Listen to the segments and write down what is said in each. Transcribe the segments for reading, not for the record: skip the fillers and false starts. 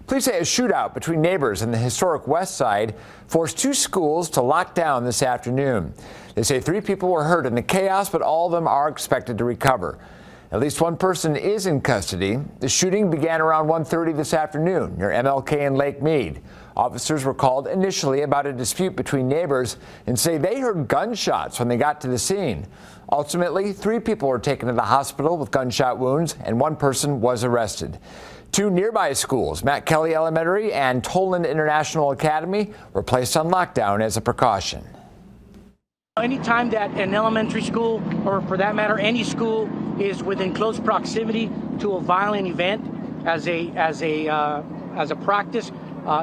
Police say a shootout between neighbors in the historic West Side forced two schools to lock down this afternoon. They say 3 people were hurt in the chaos, but all of them are expected to recover. At least one person is in custody. The shooting began around 1:30 this afternoon near MLK and Lake Mead. Officers were called initially about a dispute between neighbors and say they heard gunshots when they got to the scene. Ultimately, 3 people were taken to the hospital with gunshot wounds and 1 person was arrested. 2 nearby schools, Matt Kelly Elementary and Toland International Academy, were placed on lockdown as a precaution. Anytime that an elementary school, or for that matter any school, is within close proximity to a violent event, as a practice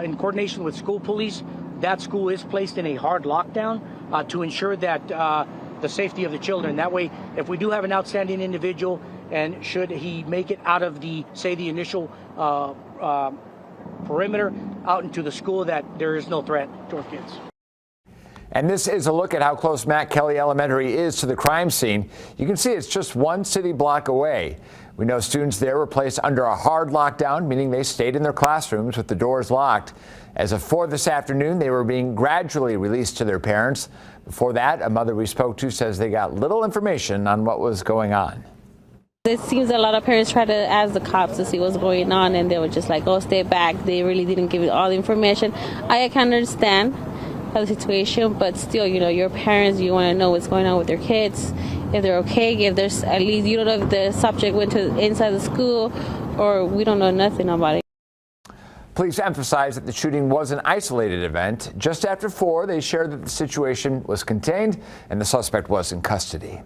in coordination with school police, that school is placed in a hard lockdown to ensure that the safety of the children. That way, if we do have an outstanding individual, and should he make it out of the initial perimeter out into the school, that there is no threat to our kids. And this is a look at how close Matt Kelly Elementary is to the crime scene. You can see it's just 1 city block away. We know students there were placed under a hard lockdown, meaning they stayed in their classrooms with the doors locked. As of 4 this afternoon, they were being gradually released to their parents. Before that, a mother we spoke to says they got little information on what was going on. It seems a lot of parents try to ask the cops to see what's going on, and they were just like, oh, stay back. They really didn't give you all the information. I can understand the situation, but still, you know, your parents, you want to know what's going on with your kids, if they're okay, if there's at least, you don't know if the subject went to inside the school, or we don't know nothing about it. Police emphasize that the shooting was an isolated event. Just after 4, they shared that the situation was contained and the suspect was in custody.